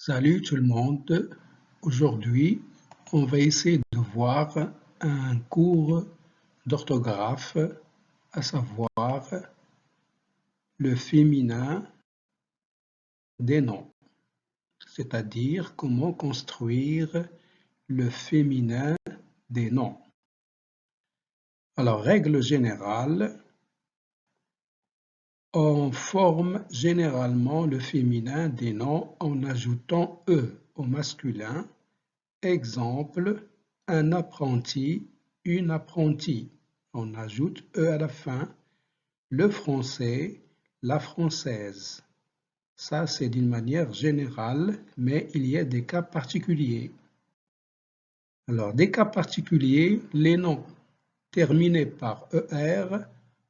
Salut tout le monde. Aujourd'hui, on va essayer de voir un cours d'orthographe, à savoir le féminin des noms, c'est-à-dire comment construire le féminin des noms. Alors, règle générale, on forme généralement le féminin des noms en ajoutant E au masculin. Exemple, un apprenti, une apprentie. On ajoute E à la fin. Le français, la française. Ça, c'est d'une manière générale, mais il y a des cas particuliers. Alors, des cas particuliers, les noms terminés par ER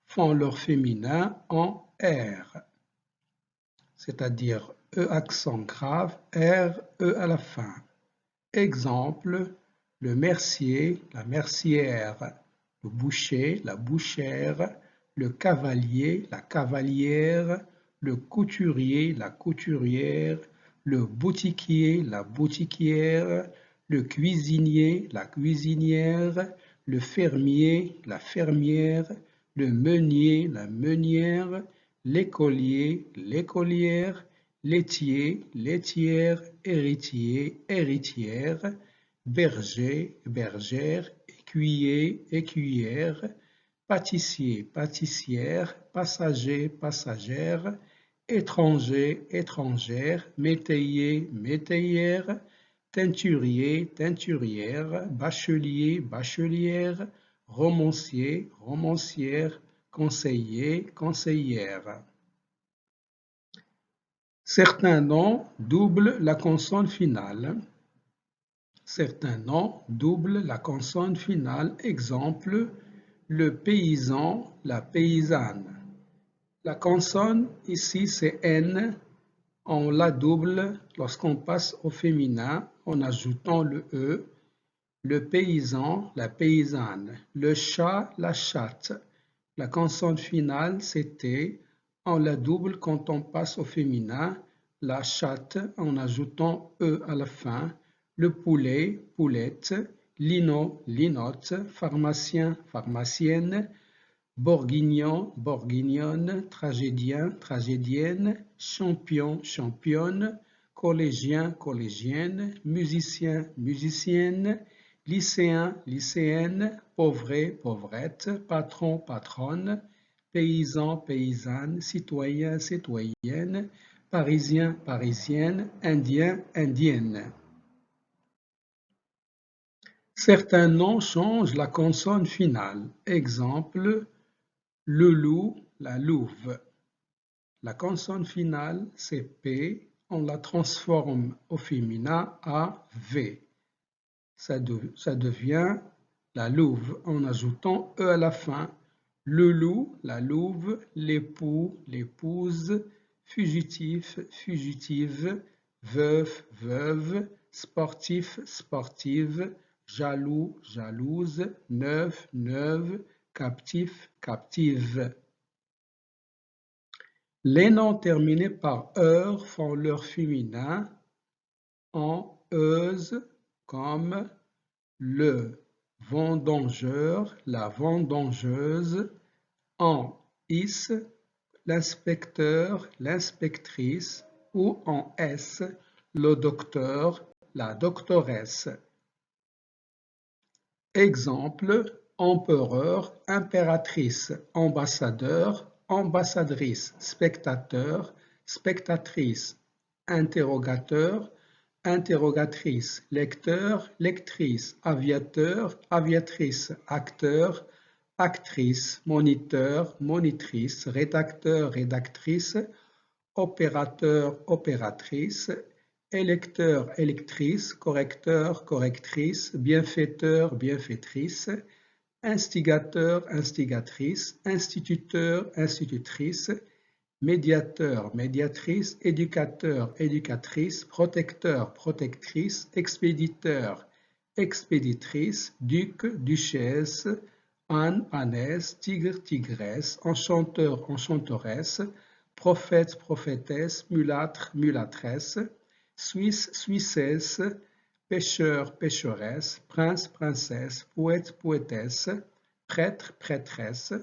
font leur féminin en R, c'est-à-dire E accent grave, R, E à la fin. Exemple, le mercier, la mercière, le boucher, la bouchère, le cavalier, la cavalière, le couturier, la couturière, le boutiquier, la boutiquière, le cuisinier, la cuisinière, le fermier, la fermière, le meunier, la meunière, l'écolier, l'écolière, laitier, laitière, héritier, héritière, berger, bergère, écuyer, écuyère, pâtissier, pâtissière, passager, passagère, étranger, étrangère, métayer, métayère, teinturier, teinturière, bachelier, bachelière, romancier, romancière, conseiller, conseillère. Certains noms doublent la consonne finale. Certains noms doublent la consonne finale. Exemple, le paysan, la paysanne. La consonne ici c'est N. On la double lorsqu'on passe au féminin en ajoutant le E. Le paysan, la paysanne. Le chat, la chatte. La consonne finale c'est T. On la double quand on passe au féminin, la chatte en ajoutant E à la fin, le poulet, poulette, lino, linotte, pharmacien, pharmacienne, bourguignon, bourguignonne, tragédien, tragédienne, champion, championne, collégien, collégienne, musicien, musicienne, lycéen, lycéenne, pauvré, pauvrette, patron, patronne, paysan, paysanne, citoyen, citoyenne, parisien, parisienne, indien, indienne. Certains noms changent la consonne finale. Exemple, le loup, la louve. La consonne finale, c'est P, on la transforme au féminin à V. Ça devient la louve en ajoutant E à la fin. Le loup, la louve, l'époux, l'épouse, fugitif, fugitive, veuf, veuve, sportif, sportive, jaloux, jalouse, neuf, neuve, captif, captive. Les noms terminés par -eur font leur féminin en -euse, comme le vendangeur, la vendangeuse, en -is, l'inspecteur, l'inspectrice, ou en -s, le docteur, la doctoresse. Exemple, empereur, impératrice, ambassadeur, ambassadrice, spectateur, spectatrice, interrogateur, interrogatrice, lecteur, lectrice, aviateur, aviatrice, acteur, actrice, moniteur, monitrice, rédacteur, rédactrice, opérateur, opératrice, électeur, électrice, correcteur, correctrice, bienfaiteur, bienfaitrice, instigateur, instigatrice, instituteur, institutrice, médiateur, médiatrice, éducateur, éducatrice, protecteur, protectrice, expéditeur, expéditrice, duc, duchesse, âne, ânesse, tigre, tigresse, enchanteur, enchanteresse, prophète, prophétesse, mulâtre, mulâtresse, Suisse, Suissesse, pêcheur, pécheresse, prince, princesse, poète, poétesse, prêtre, prêtresse,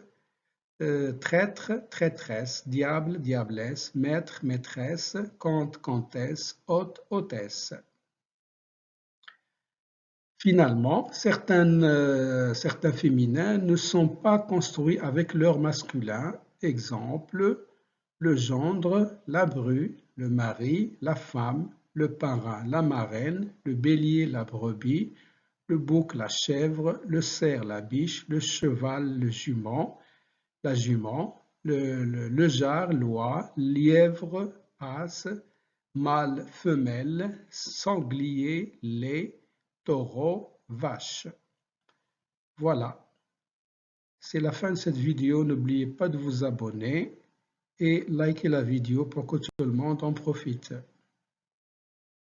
traître, traîtresse, diable, diablesse, maître, maîtresse, comte, comtesse, hôte, hôtesse. Finalement, certains féminins ne sont pas construits avec leur masculin. Exemple, le gendre, la bru, le mari, la femme, le parrain, la marraine, le bélier, la brebis, le bouc, la chèvre, le cerf, la biche, le cheval, le jument, la jument, le jar, l'oie, lièvre, as, mâle, femelle, sanglier, lait, taureau, vache. Voilà, c'est la fin de cette vidéo. N'oubliez pas de vous abonner et liker la vidéo pour que tout le monde en profite.